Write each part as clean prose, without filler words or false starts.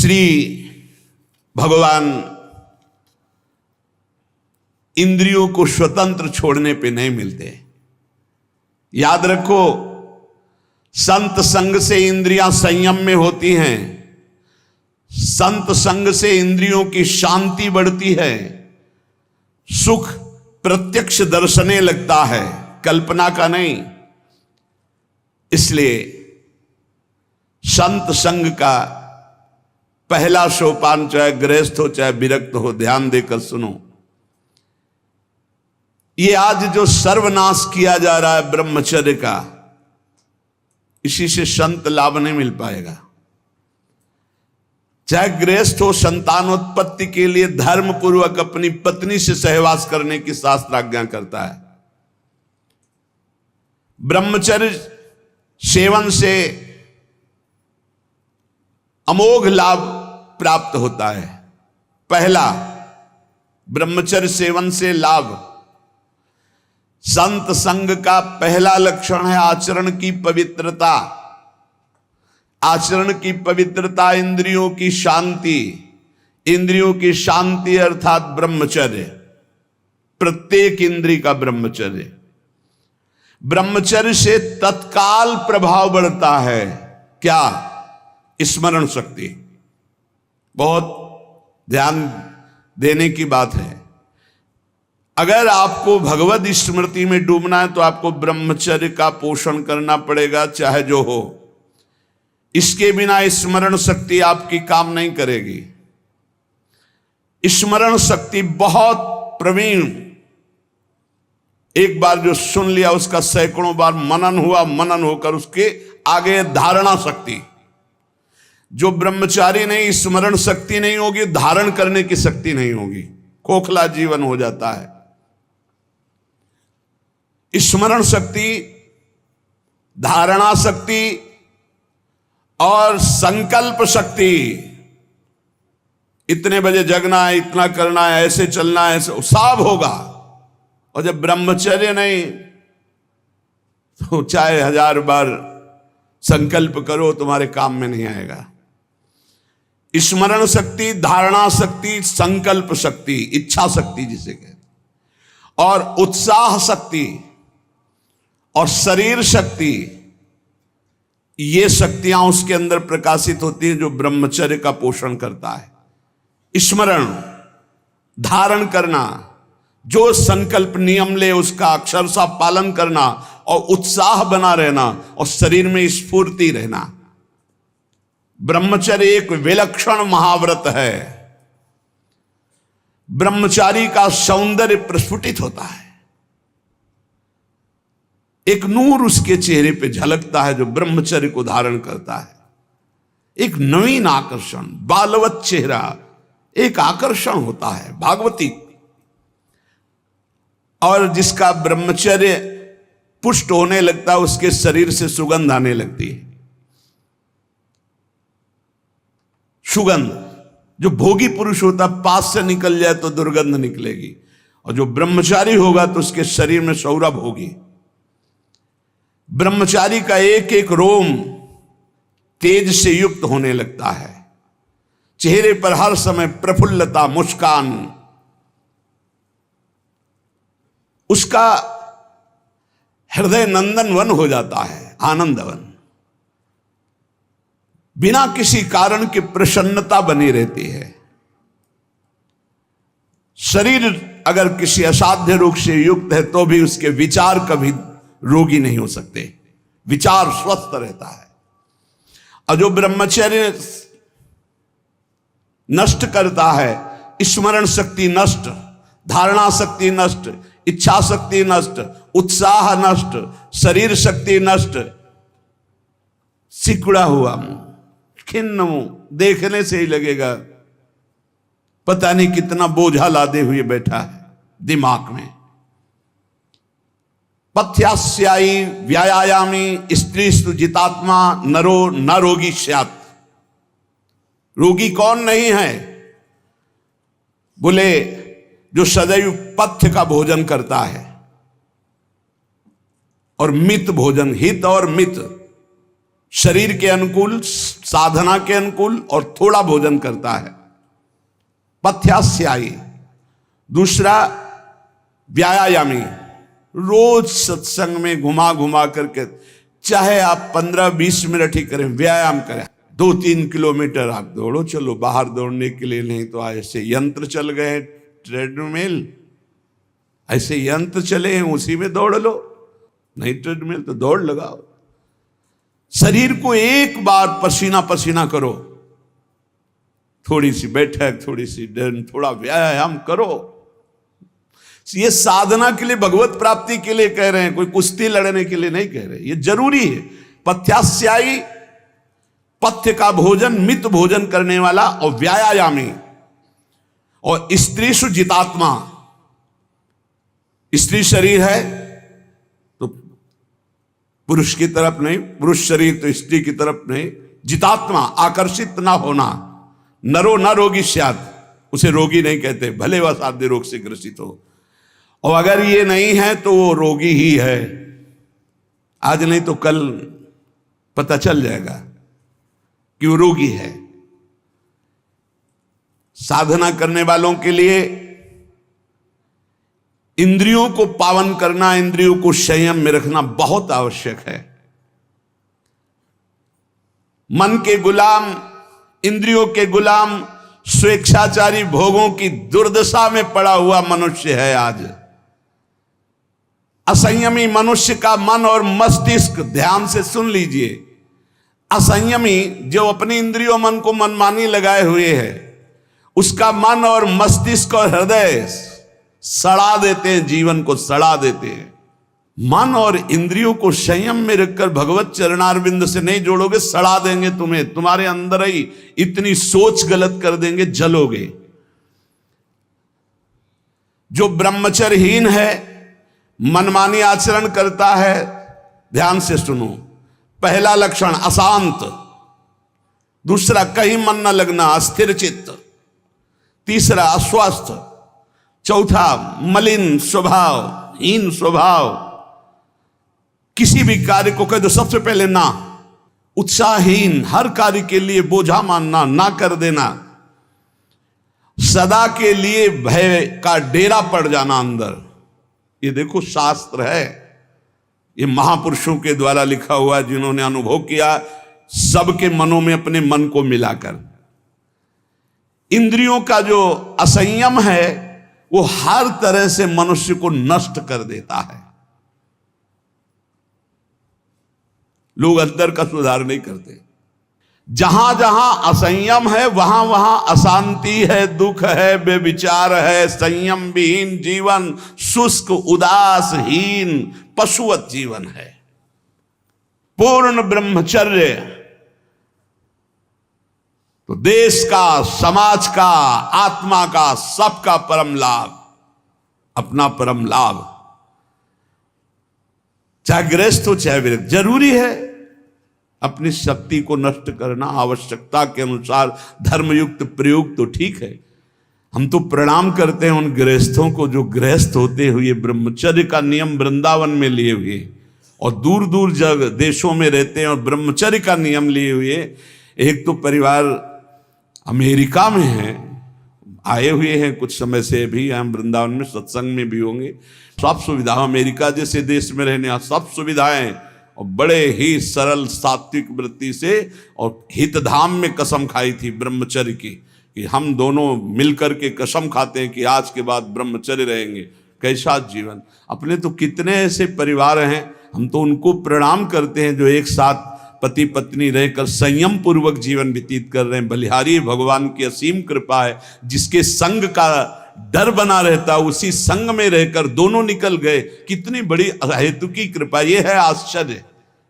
श्री भगवान इंद्रियों को स्वतंत्र छोड़ने पे नहीं मिलते। याद रखो, संत संग से इंद्रियां संयम में होती हैं, संत संग से इंद्रियों की शांति बढ़ती है, सुख प्रत्यक्ष दर्शने लगता है, कल्पना का नहीं। इसलिए संत संग का पहला सोपान, चाहे गृहस्थ हो चाहे विरक्त हो, ध्यान देकर सुनो। ये आज जो सर्वनाश किया जा रहा है ब्रह्मचर्य का, इसी से संत लाभ नहीं मिल पाएगा। चाहे गृहस्थ हो, संतानोत्पत्ति के लिए धर्म पूर्वक अपनी पत्नी से सहवास करने की शास्त्र आज्ञा करता है। ब्रह्मचर्य सेवन से अमोघ लाभ प्राप्त होता है। पहला, ब्रह्मचर्य सेवन से लाभ, संत संग का पहला लक्षण है आचरण की पवित्रता। आचरण की पवित्रता, इंद्रियों की शांति। इंद्रियों की शांति अर्थात ब्रह्मचर्य, प्रत्येक इंद्रिय का ब्रह्मचर्य। ब्रह्मचर्य से तत्काल प्रभाव बढ़ता है। क्या? स्मरण शक्ति। बहुत ध्यान देने की बात है। अगर आपको भगवत स्मृति में डूबना है तो आपको ब्रह्मचर्य का पोषण करना पड़ेगा, चाहे जो हो। इसके बिना स्मरण शक्ति आपकी काम नहीं करेगी। स्मरण शक्ति बहुत प्रवीण, एक बार जो सुन लिया उसका सैकड़ों बार मनन हुआ, मनन होकर उसके आगे धारणा शक्ति। जो ब्रह्मचारी नहीं, स्मरण शक्ति नहीं होगी, धारण करने की शक्ति नहीं होगी, खोखला जीवन हो जाता है। स्मरण शक्ति, धारणा शक्ति और संकल्प शक्ति। इतने बजे जगना है, इतना करना है, ऐसे चलना है, ऐसे सब होगा। और जब ब्रह्मचर्य नहीं तो चाहे 1000 बार संकल्प करो, तुम्हारे काम में नहीं आएगा। स्मरण शक्ति, धारणा शक्ति, संकल्प शक्ति, इच्छा शक्ति जिसे कहते, और उत्साह शक्ति और शरीर शक्ति, ये शक्तियां उसके अंदर प्रकाशित होती हैं जो ब्रह्मचर्य का पोषण करता है। स्मरण, धारण करना, जो संकल्प नियम ले उसका अक्षरशः पालन करना, और उत्साह बना रहना, और शरीर में स्फूर्ति रहना। ब्रह्मचर्य एक विलक्षण महाव्रत है। ब्रह्मचारी का सौंदर्य प्रस्फुटित होता है। एक नूर उसके चेहरे पे झलकता है जो ब्रह्मचर्य को धारण करता है। एक नवीन आकर्षण, बालवत चेहरा, एक आकर्षण होता है भागवती। और जिसका ब्रह्मचर्य पुष्ट होने लगता है, उसके शरीर से सुगंध आने लगती है। सुगंध, जो भोगी पुरुष होता पास से निकल जाए तो दुर्गंध निकलेगी, और जो ब्रह्मचारी होगा तो उसके शरीर में सौरभ होगी। ब्रह्मचारी का एक एक रोम तेज से युक्त होने लगता है। चेहरे पर हर समय प्रफुल्लता, मुस्कान, उसका हृदय नंदनवन हो जाता है, आनंदवन। बिना किसी कारण के प्रसन्नता बनी रहती है। शरीर अगर किसी असाध्य रोग से युक्त है तो भी उसके विचार कभी रोगी नहीं हो सकते, विचार स्वस्थ रहता है। और जो ब्रह्मचर्य नष्ट करता है, स्मरण शक्ति नष्ट, धारणा शक्ति नष्ट, इच्छा शक्ति नष्ट, उत्साह नष्ट, शरीर शक्ति नष्ट, सिकुड़ा हुआ मुंह, खिन्न मुंह, देखने से ही लगेगा पता नहीं कितना बोझा लादे हुए बैठा है दिमाग में। पथ्यास्यायी व्यायामी स्त्रीस्तु जितात्मा नरो न रोगी स्यात्। रोगी कौन नहीं है? बोले जो सदैव पथ्य का भोजन करता है और मित भोजन, हित और मित, शरीर के अनुकूल, साधना के अनुकूल, और थोड़ा भोजन करता है, पथ्यास्यायी। दूसरा व्यायामी, रोज सत्संग में घुमा घुमा करके, चाहे आप 15-20 मिनट ही करें, व्यायाम करें, 2-3 किलोमीटर आप दौड़ो, चलो बाहर दौड़ने के लिए, नहीं तो ऐसे यंत्र चल गए हैं, ट्रेडमिल, ऐसे यंत्र चले हैं, उसी में दौड़ लो, नहीं ट्रेडमिल तो दौड़ लगाओ। शरीर को एक बार पसीना पसीना करो, थोड़ी सी बैठक, थोड़ी सी डर, थोड़ा व्यायाम करो। ये साधना के लिए, भगवत प्राप्ति के लिए कह रहे हैं, कोई कुश्ती लड़ने के लिए नहीं कह रहे, ये जरूरी है। पथ्यास्यायी, पथ्य का भोजन, मित भोजन करने वाला, और व्यायामी। और स्त्रीषु जितात्मा, स्त्री शरीर है तो पुरुष की तरफ नहीं, पुरुष शरीर तो स्त्री की तरफ नहीं। जितात्मा, आकर्षित ना होना। नरो न रोगी स्यात्, उसे रोगी नहीं कहते, भले वह साध्य रोग से ग्रसित हो, और अगर ये नहीं है तो वो रोगी ही है। आज नहीं तो कल पता चल जाएगा कि वो रोगी है। साधना करने वालों के लिए इंद्रियों को पावन करना, इंद्रियों को संयम में रखना बहुत आवश्यक है। मन के गुलाम, इंद्रियों के गुलाम, स्वेच्छाचारी भोगों की दुर्दशा में पड़ा हुआ मनुष्य है आज। असंयमी मनुष्य का मन और मस्तिष्क, ध्यान से सुन लीजिए, असंयमी जो अपनी इंद्रियों मन को मनमानी लगाए हुए है, उसका मन और मस्तिष्क और हृदय सड़ा देते हैं, जीवन को सड़ा देते हैं। मन और इंद्रियों को संयम में रखकर भगवत चरणारविंद से नहीं जोड़ोगे, सड़ा देंगे तुम्हें, तुम्हारे अंदर ही इतनी सोच गलत कर देंगे, जलोगे। जो ब्रह्मचर्यहीन है, मनमानी आचरण करता है, ध्यान से सुनो, पहला लक्षण अशांत, दूसरा कहीं मन न लगना, अस्थिर चित्त, तीसरा अस्वस्थ, चौथा मलिन स्वभाव, हीन स्वभाव, किसी भी कार्य को कह दो सबसे पहले ना, उत्साहहीन, हर कार्य के लिए बोझा मानना, ना कर देना, सदा के लिए भय का डेरा पड़ जाना अंदर। ये देखो शास्त्र है, ये महापुरुषों के द्वारा लिखा हुआ, जिन्होंने अनुभव किया सबके मनों में अपने मन को मिलाकर। इंद्रियों का जो असंयम है वो हर तरह से मनुष्य को नष्ट कर देता है। लोग अंदर का सुधार नहीं करते। जहां जहां असंयम है वहां वहां अशांति है, दुख है, बेविचार है, संयम विहीन जीवन, शुष्क उदासहीन पशुवत जीवन है। पूर्ण ब्रह्मचर्य तो देश का, समाज का, आत्मा का, सबका परम लाभ, अपना परम लाभ, चाहे गृहस्थ हो चाहे विरक्त। जरूरी है अपनी शक्ति को नष्ट करना, आवश्यकता के अनुसार धर्मयुक्त प्रयोग तो ठीक है। हम तो प्रणाम करते हैं उन गृहस्थों को जो गृहस्थ होते हुए ब्रह्मचर्य का नियम वृंदावन में लिए हुए और दूर दूर जगह देशों में रहते हैं और ब्रह्मचर्य का नियम लिए हुए। एक तो परिवार अमेरिका में है, आए हुए हैं कुछ समय से, भी हम वृंदावन में सत्संग में भी होंगे। सब सुविधा, अमेरिका जैसे देश में रहने सब सुविधाएं, और बड़े ही सरल सात्विक वृत्ति से, और हितधाम में कसम खाई थी ब्रह्मचर्य की कि हम दोनों मिलकर के कसम खाते हैं कि आज के बाद ब्रह्मचर्य रहेंगे। कैसा जीवन! अपने तो कितने ऐसे परिवार हैं, हम तो उनको प्रणाम करते हैं जो एक साथ पति पत्नी रहकर संयम पूर्वक जीवन व्यतीत कर रहे हैं। बलिहारी भगवान की असीम कृपा है, जिसके संग का डर बना रहता उसी संग में रहकर दोनों निकल गए। कितनी बड़ी हेतु की कृपा! ये है आश्चर्य,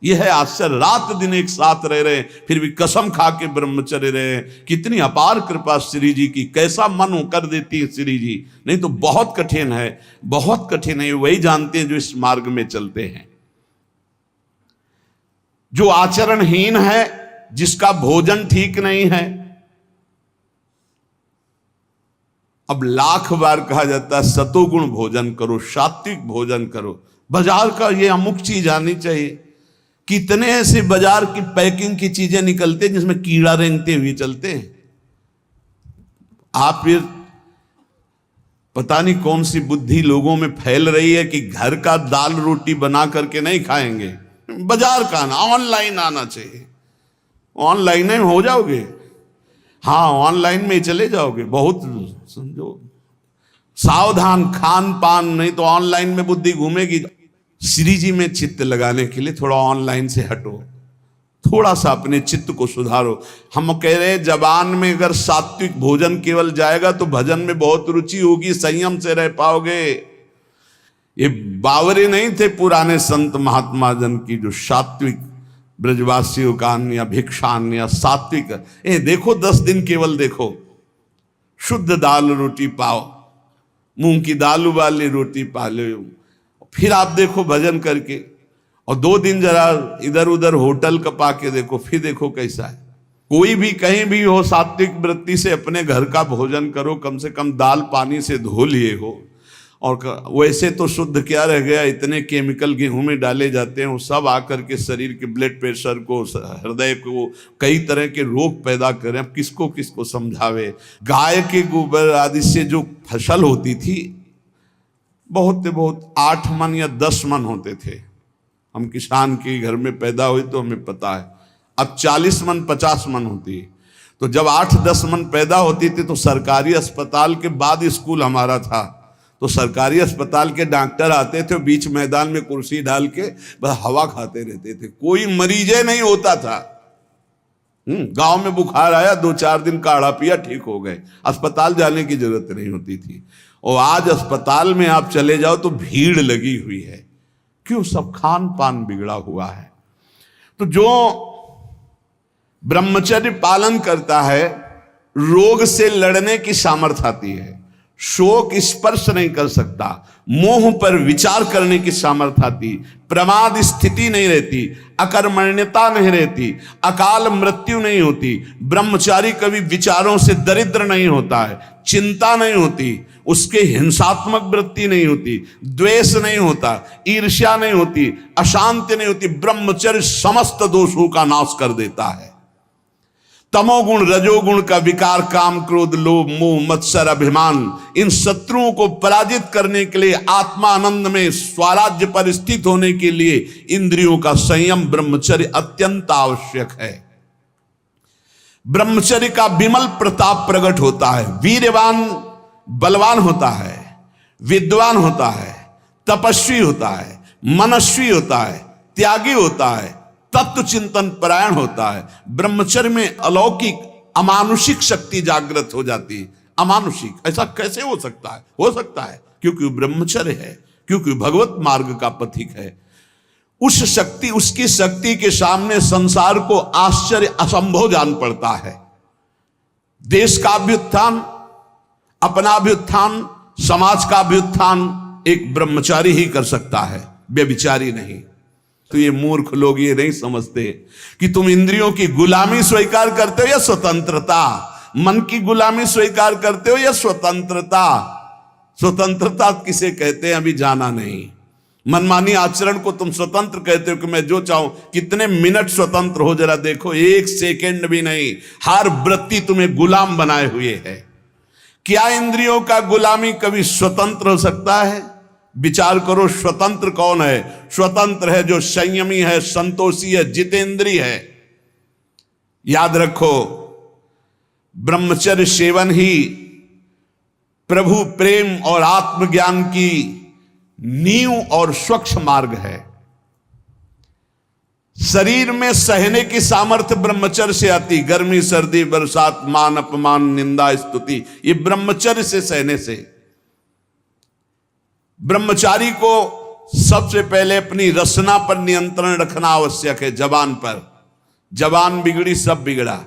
यह है आश्चर्य। रात दिन एक साथ रह रहे हैं, फिर भी कसम खा के ब्रह्मचर्य रहे हैं। कितनी अपार कृपा श्री जी की! कैसा मन कर देती है श्री जी, नहीं तो बहुत कठिन है, बहुत कठिन है। वही जानते हैं जो इस मार्ग में चलते हैं। जो आचरणहीन है, जिसका भोजन ठीक नहीं है, अब लाख बार कहा जाता है सतोगुण भोजन करो, सात्विक भोजन करो। बाजार का ये अमुक चीज आनी चाहिए, कितने ऐसे बाजार की पैकिंग की चीजें निकलते हैं जिसमें कीड़ा रेंगते हुए चलते हैं। आप फिर पता नहीं कौन सी बुद्धि लोगों में फैल रही है कि घर का दाल रोटी बना करके नहीं खाएंगे, बाजार का आना, ऑनलाइन आना चाहिए। ऑनलाइन में हो जाओगे, हाँ ऑनलाइन में चले जाओगे। बहुत समझो सावधान, खान पान नहीं तो ऑनलाइन में बुद्धि घूमेगी। श्री जी में चित्त लगाने के लिए थोड़ा ऑनलाइन से हटो, थोड़ा सा अपने चित्त को सुधारो। हम कह रहे हैं जबान में अगर सात्विक भोजन केवल जाएगा तो भजन में बहुत रुचि होगी, संयम से रह पाओगे। ये बावरे नहीं थे पुराने संत महात्मा जन की जो सात्विक ब्रजवासियों का अन्न या भिक्षान्न या सात्विक, देखो 10 दिन केवल देखो, शुद्ध दाल रोटी पाओ, मूंग की दाल वाली रोटी पा लो, फिर आप देखो भजन करके। और 2 दिन जरा इधर उधर होटल का पाके देखो, फिर देखो कैसा है। कोई भी कहीं भी हो, सात्विक वृत्ति से अपने घर का भोजन करो, कम से कम दाल पानी से धो लिए हो। और वैसे तो शुद्ध क्या रह गया, इतने केमिकल गेहूं में डाले जाते हैं, वो सब आकर के शरीर के ब्लड प्रेशर को, हृदय को, कई तरह के रोग पैदा करें। अब किसको किसको समझावे। गाय के गोबर आदि से जो फसल होती थी, बहुत 8 मन या 10 मन होते थे। हम किसान के घर में पैदा हुए तो हमें पता है। अब 40 मन 50 मन होती है। तो जब 8-10 मन पैदा होती थी तो सरकारी अस्पताल के बाद स्कूल हमारा था, तो सरकारी अस्पताल के डॉक्टर आते थे, बीच मैदान में कुर्सी डाल के बस हवा खाते रहते थे, कोई मरीजे नहीं होता था। गांव में बुखार आया, 2-4 दिन काढ़ा पिया, ठीक हो गए, अस्पताल जाने की जरूरत नहीं होती थी। और आज अस्पताल में आप चले जाओ तो भीड़ लगी हुई है। क्यों? सब खान पान बिगड़ा हुआ है। तो जो ब्रह्मचर्य पालन करता है, रोग से लड़ने की सामर्थ्य आती है, शोक स्पर्श नहीं कर सकता, मोह पर विचार करने की सामर्थ्य आती, प्रमाद स्थिति नहीं रहती, अकर्मण्यता नहीं रहती, अकाल मृत्यु नहीं होती। ब्रह्मचारी कभी विचारों से दरिद्र नहीं होता है, चिंता नहीं होती, उसके हिंसात्मक वृत्ति नहीं होती, द्वेष नहीं होता, ईर्ष्या नहीं होती, अशांति नहीं होती। ब्रह्मचर्य समस्त दोषों का नाश कर देता है। तमोगुण रजोगुण का विकार, काम क्रोध लोभ मोह मत्सर अभिमान, इन शत्रुओं को पराजित करने के लिए, आत्मा आनंद में स्वराज्य पर स्थित होने के लिए इंद्रियों का संयम ब्रह्मचर्य अत्यंत आवश्यक है। ब्रह्मचर्य का विमल प्रताप प्रकट होता है। वीरवान बलवान होता है, विद्वान होता है, तपस्वी होता है, मनस्वी होता है, त्यागी होता है, तत्व चिंतन परायण होता है। ब्रह्मचर्य में अलौकिक अमानुषिक शक्ति जागृत हो जाती है। अमानुषिक ऐसा कैसे हो सकता है? हो सकता है क्योंकि ब्रह्मचर्य है, क्योंकि भगवत मार्ग का पथिक है। उस शक्ति, उसकी शक्ति के सामने संसार को आश्चर्य असंभव जान पड़ता है। देश का अभ्युत्थान, अपना अभ्युत्थान, समाज का अभ्युत्थान एक ब्रह्मचारी ही कर सकता है, व्यभिचारी नहीं। तो ये मूर्ख लोग ये नहीं समझते कि तुम इंद्रियों की गुलामी स्वीकार करते हो या स्वतंत्रता, मन की गुलामी स्वीकार करते हो या स्वतंत्रता। स्वतंत्रता किसे कहते हैं अभी जाना नहीं। मनमानी आचरण को तुम स्वतंत्र कहते हो कि मैं जो चाहूं, कितने मिनट स्वतंत्र हो जरा देखो, 1 सेकेंड भी नहीं। हर वृत्ति तुम्हें गुलाम बनाए हुए है। क्या इंद्रियों का गुलामी कभी स्वतंत्र हो सकता है? विचार करो, स्वतंत्र कौन है? स्वतंत्र है जो संयमी है, संतोषी है, जितेंद्रिय है। याद रखो, ब्रह्मचर्य सेवन ही प्रभु प्रेम और आत्मज्ञान की नींव और स्वच्छ मार्ग है। शरीर में सहने की सामर्थ्य ब्रह्मचर्य से आती। गर्मी सर्दी बरसात मान अपमान निंदा स्तुति, ये ब्रह्मचर्य से सहने से। ब्रह्मचारी को सबसे पहले अपनी रसना पर नियंत्रण रखना आवश्यक है। जबान पर, जबान बिगड़ी सब बिगड़ा।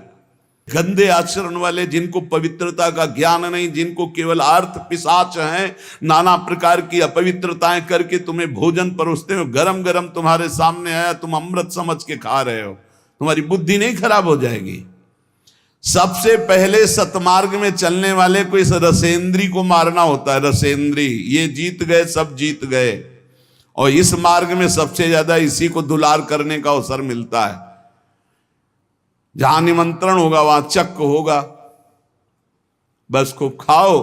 गंदे आचरण वाले, जिनको पवित्रता का ज्ञान नहीं, जिनको केवल अर्थ पिशाच हैं, नाना प्रकार की अपवित्रताएं करके तुम्हें भोजन परोसते हो, गरम गरम तुम्हारे सामने आया, तुम अमृत समझ के खा रहे हो, तुम्हारी बुद्धि नहीं खराब हो जाएगी? सबसे पहले सतमार्ग में चलने वाले को इस रसेंद्री को मारना होता है। रसेंद्री, ये जीत गए, सब जीत गए। और इस मार्ग में सबसे ज्यादा इसी को दुलार करने का अवसर मिलता है। जहां निमंत्रण होगा वहां चक्क होगा, बस को खाओ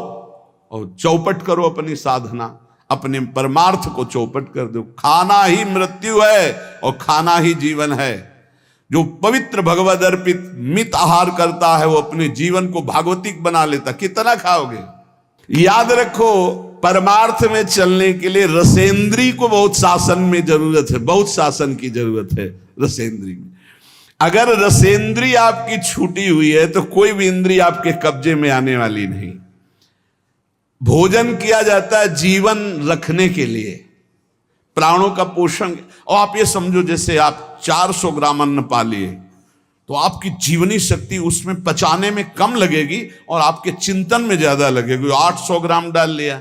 और चौपट करो अपनी साधना, अपने परमार्थ को चौपट कर दो। खाना ही मृत्यु है और खाना ही जीवन है। जो पवित्र भगवद अर्पित मित आहार करता है वो अपने जीवन को भागवतिक बना लेता। कितना खाओगे? याद रखो, परमार्थ में चलने के लिए रसेंद्री को बहुत शासन में जरूरत है, बहुत शासन की जरूरत है रसेंद्री में। अगर रसेंद्री आपकी छूटी हुई है तो कोई भी इंद्री आपके कब्जे में आने वाली नहीं। भोजन किया जाता है जीवन रखने के लिए, प्राणों का पोषण। और आप ये समझो जैसे आप 400 ग्राम अन्न पा लिए तो आपकी जीवनी शक्ति उसमें पचाने में कम लगेगी और आपके चिंतन में ज्यादा लगेगी। 800 ग्राम डाल लिया।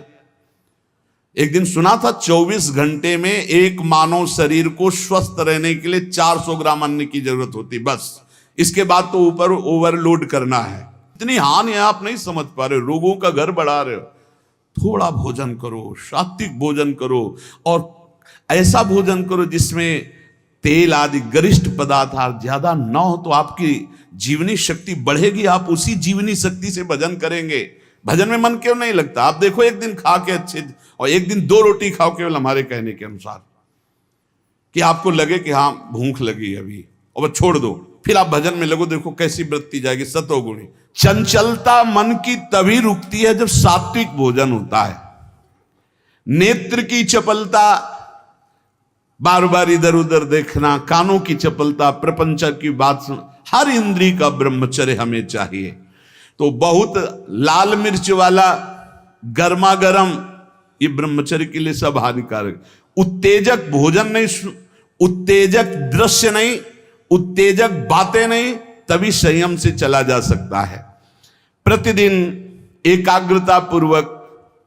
एक दिन सुना था 24 घंटे में एक मानव शरीर को स्वस्थ रहने के लिए 400 ग्राम अन्न की जरूरत होती, बस। इसके बाद तो ऊपर ओवरलोड करना है। इतनी हानि आप नहीं समझ पा रहे, रोगों का घर बढ़ा रहे हो। थोड़ा भोजन करो, सात्विक भोजन करो और ऐसा भोजन करो जिसमें तेल आदि गरिष्ठ पदार्थ ज्यादा न हो, तो आपकी जीवनी शक्ति बढ़ेगी। आप उसी जीवनी शक्ति से भजन करेंगे। भजन में मन क्यों नहीं लगता? आप देखो, एक दिन खा के अच्छे और एक दिन 2 रोटी खाओ केवल हमारे कहने के अनुसार, कि आपको लगे कि हाँ भूख लगी अभी, और बस छोड़ दो, फिर आप भजन में लगो। देखो कैसी वृत्ति जाएगी, सतोगुणी। चंचलता मन की तभी रुकती है जब सात्विक भोजन होता है। नेत्र की चपलता, बार बार इधर उधर देखना, कानों की चपलता, प्रपंच की बात सुन, हर इंद्री का ब्रह्मचर्य हमें चाहिए। तो बहुत लाल मिर्च वाला गर्मा गर्म ये ब्रह्मचर्य के लिए सब हानिकारक। उत्तेजक भोजन नहीं, उत्तेजक दृश्य नहीं, उत्तेजक बातें नहीं, तभी संयम से चला जा सकता है। प्रतिदिन एकाग्रता पूर्वक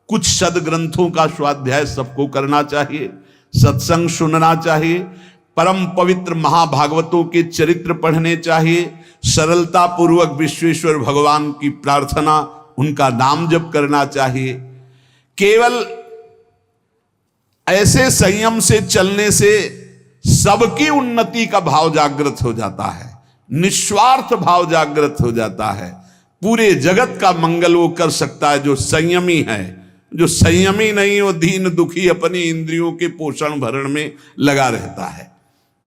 कुछ सदग्रंथों का स्वाध्याय सबको करना चाहिए, सत्संग सुनना चाहिए, परम पवित्र महाभागवतों के चरित्र पढ़ने चाहिए, सरलता पूर्वक विश्वेश्वर भगवान की प्रार्थना, उनका नाम जप करना चाहिए। केवल ऐसे संयम से चलने से सबकी उन्नति का भाव जागृत हो जाता है, निस्वार्थ भाव जागृत हो जाता है। पूरे जगत का मंगल वो कर सकता है जो संयमी है। जो संयमी नहीं, वो दीन दुखी अपनी इंद्रियों के पोषण भरण में लगा रहता है।